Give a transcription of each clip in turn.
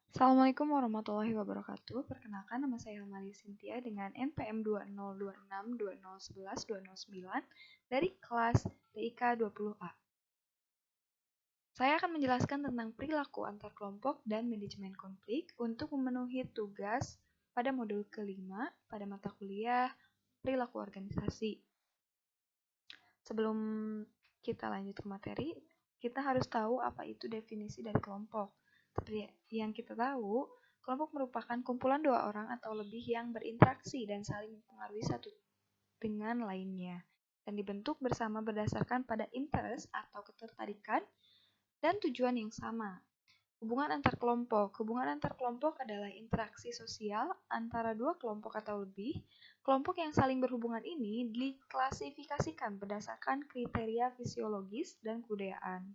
Assalamualaikum warahmatullahi wabarakatuh. Perkenalkan, nama saya Hilmari Cynthia dengan NPM 202620112009 dari kelas TIK 20A. Saya akan menjelaskan tentang perilaku antar kelompok dan manajemen konflik untuk memenuhi tugas pada modul kelima pada mata kuliah perilaku organisasi. Sebelum kita lanjut ke materi, kita harus tahu apa itu definisi dari kelompok. Seperti yang kita tahu, kelompok merupakan kumpulan dua orang atau lebih yang berinteraksi dan saling mempengaruhi satu dengan lainnya, dan dibentuk bersama berdasarkan pada interest atau ketertarikan dan tujuan yang sama. Hubungan antar kelompok. Hubungan antar kelompok adalah interaksi sosial antara dua kelompok atau lebih. Kelompok yang saling berhubungan ini diklasifikasikan berdasarkan kriteria fisiologis dan kebudayaan.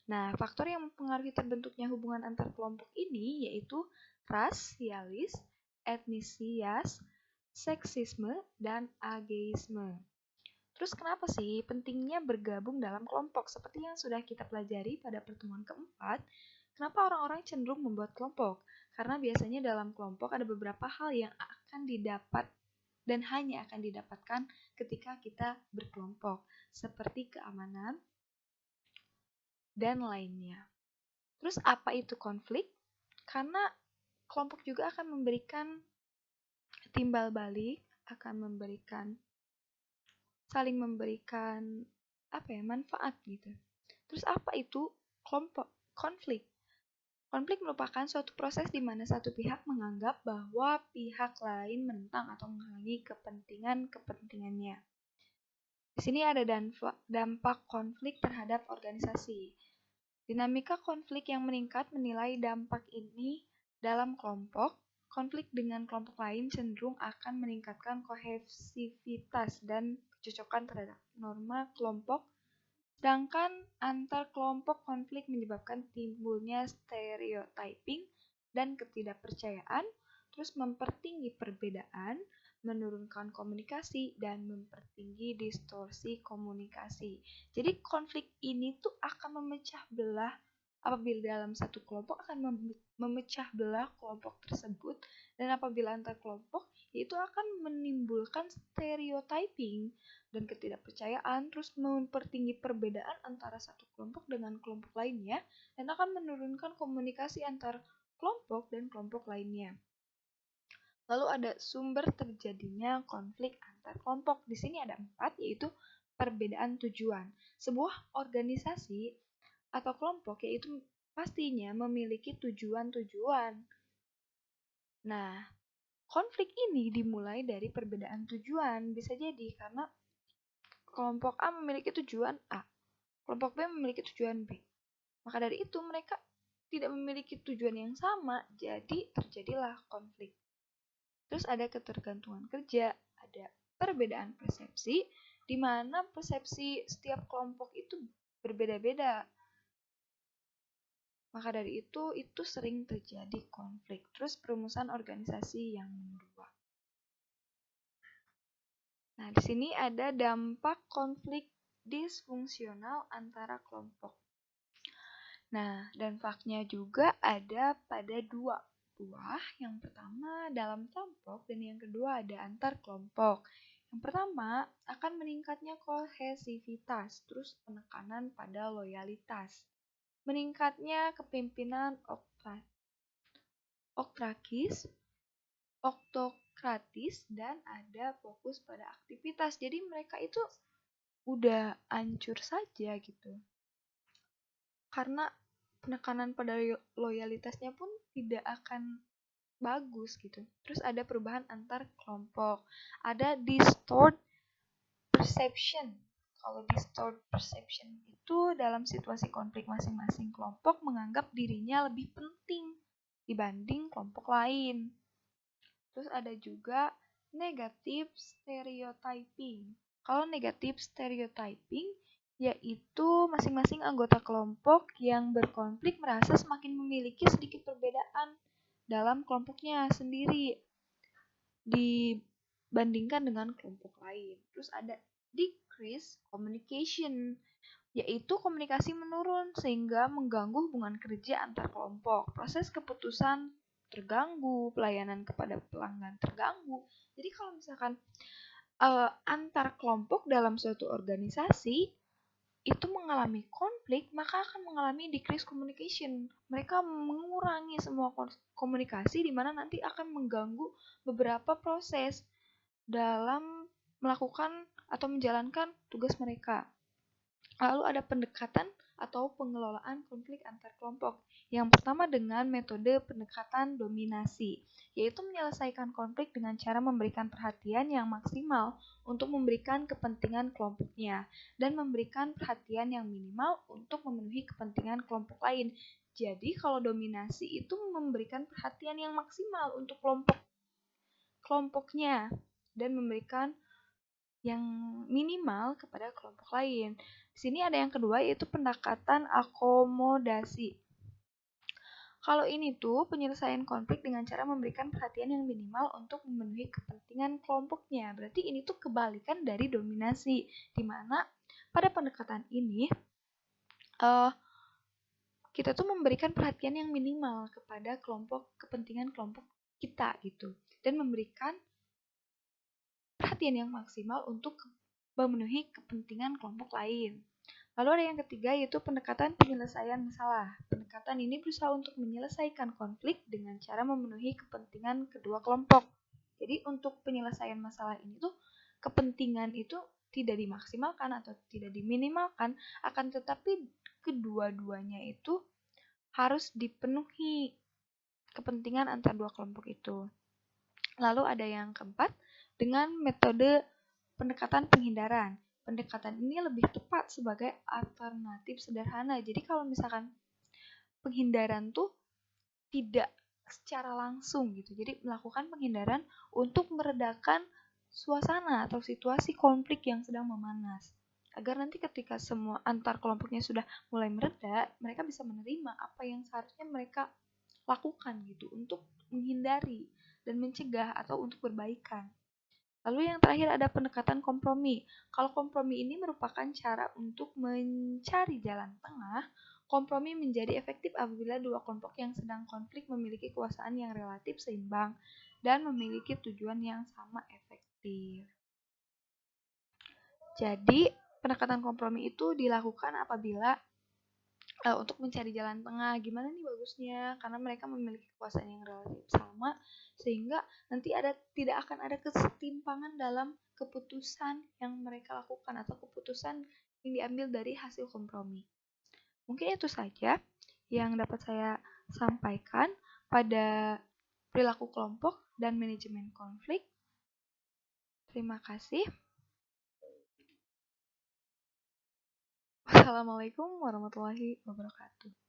Nah, faktor yang mempengaruhi terbentuknya hubungan antar kelompok ini yaitu rasialis, etnisias, seksisme, dan ageisme. Terus kenapa sih pentingnya bergabung dalam kelompok? Seperti yang sudah kita pelajari pada pertemuan keempat, kenapa orang-orang cenderung membuat kelompok? Karena biasanya dalam kelompok ada beberapa hal yang akan didapat dan hanya akan didapatkan ketika kita berkelompok, seperti keamanan dan lainnya. Terus apa itu konflik? Karena kelompok juga akan memberikan timbal balik, akan saling memberikan manfaat gitu. Terus apa itu kelompok konflik? Konflik merupakan suatu proses di mana satu pihak menganggap bahwa pihak lain menentang atau menghalangi kepentingannya. Di sini ada dampak konflik terhadap organisasi. Dinamika konflik yang meningkat menilai dampak ini dalam kelompok. Konflik dengan kelompok lain cenderung akan meningkatkan kohesivitas dan kecocokan terhadap norma kelompok, sedangkan antar kelompok konflik menyebabkan timbulnya stereotyping dan ketidakpercayaan, terus mempertinggi perbedaan, menurunkan komunikasi, dan mempertinggi distorsi komunikasi. Jadi konflik ini tuh akan memecah belah apabila dalam satu kelompok akan memecah belah kelompok tersebut, dan apabila antar kelompok itu akan menimbulkan stereotyping dan ketidakpercayaan, terus mempertinggi perbedaan antara satu kelompok dengan kelompok lainnya, dan akan menurunkan komunikasi antar kelompok dan kelompok lainnya. Lalu ada sumber terjadinya konflik antar kelompok. Di sini ada 4, yaitu perbedaan tujuan. Sebuah organisasi atau kelompok yaitu pastinya memiliki tujuan-tujuan. Nah, konflik ini dimulai dari perbedaan tujuan. Bisa jadi karena kelompok A memiliki tujuan A, kelompok B memiliki tujuan B. Maka dari itu mereka tidak memiliki tujuan yang sama, jadi terjadilah konflik. Terus ada ketergantungan kerja, ada perbedaan persepsi, di mana persepsi setiap kelompok itu berbeda-beda. Maka dari itu sering terjadi konflik. Terus perumusan organisasi yang menua. Nah, di sini ada dampak konflik disfungsional antara kelompok. Nah, dampaknya juga ada pada dua buah. Yang pertama dalam kelompok dan yang kedua ada antar kelompok. Yang pertama akan meningkatnya kohesivitas, terus penekanan pada loyalitas. Meningkatnya kepemimpinan oktokratis, dan ada fokus pada aktivitas. Jadi mereka itu udah hancur saja gitu. Karena penekanan pada loyalitasnya pun tidak akan bagus gitu. Terus ada perubahan antar kelompok. Ada distort perception. Kalau distort perception itu dalam situasi konflik masing-masing kelompok menganggap dirinya lebih penting dibanding kelompok lain. Terus ada juga negative stereotyping. Kalau negative stereotyping yaitu masing-masing anggota kelompok yang berkonflik merasa semakin memiliki sedikit perbedaan dalam kelompoknya sendiri dibandingkan dengan kelompok lain. Terus ada decrease communication. yaitu komunikasi menurun sehingga mengganggu hubungan kerja antar kelompok. Proses keputusan terganggu, pelayanan kepada pelanggan terganggu. Jadi kalau misalkan antar kelompok dalam suatu organisasi itu mengalami konflik, maka akan mengalami decrease communication. Mereka mengurangi semua komunikasi di mana nanti akan mengganggu beberapa proses dalam melakukan atau menjalankan tugas mereka. Lalu ada pendekatan atau pengelolaan konflik antar kelompok. Yang pertama dengan metode pendekatan dominasi, yaitu menyelesaikan konflik dengan cara memberikan perhatian yang maksimal untuk memberikan kepentingan kelompoknya dan memberikan perhatian yang minimal untuk memenuhi kepentingan kelompok lain. Jadi kalau dominasi itu memberikan perhatian yang maksimal untuk kelompoknya dan memberikan yang minimal kepada kelompok lain. Di sini ada yang kedua yaitu pendekatan akomodasi. Kalau ini tuh penyelesaian konflik dengan cara memberikan perhatian yang minimal untuk memenuhi kepentingan kelompoknya. Berarti ini tuh kebalikan dari dominasi, di mana pada pendekatan ini kita tuh memberikan perhatian yang minimal kepada kepentingan kelompok kita gitu, dan memberikan perhatian yang maksimal untuk memenuhi kepentingan kelompok lain. Lalu ada yang ketiga yaitu pendekatan penyelesaian masalah. Pendekatan ini berusaha untuk menyelesaikan konflik dengan cara memenuhi kepentingan kedua kelompok. Jadi untuk penyelesaian masalah ini tuh kepentingan itu tidak dimaksimalkan atau tidak diminimalkan, akan tetapi kedua-duanya itu harus dipenuhi kepentingan antar dua kelompok itu. Lalu ada yang keempat dengan metode pendekatan penghindaran. Pendekatan ini lebih tepat sebagai alternatif sederhana. Jadi kalau misalkan penghindaran tuh tidak secara langsung gitu. Jadi melakukan penghindaran untuk meredakan suasana atau situasi konflik yang sedang memanas. Agar nanti ketika semua antar kelompoknya sudah mulai mereda, mereka bisa menerima apa yang seharusnya mereka lakukan gitu untuk menghindari dan mencegah atau untuk berbaikan. Lalu yang terakhir ada pendekatan kompromi. Kalau kompromi ini merupakan cara untuk mencari jalan tengah, kompromi menjadi efektif apabila dua kelompok yang sedang konflik memiliki kekuasaan yang relatif seimbang dan memiliki tujuan yang sama efektif. Jadi, pendekatan kompromi itu dilakukan apabila untuk mencari jalan tengah, gimana nih bagusnya, karena mereka memiliki kekuasaan yang relatif sama, sehingga nanti tidak akan ada kesetimpangan dalam keputusan yang mereka lakukan atau keputusan yang diambil dari hasil kompromi. Mungkin itu saja yang dapat saya sampaikan pada perilaku kelompok dan manajemen konflik. Terima kasih. Wassalamualaikum warahmatullahi wabarakatuh.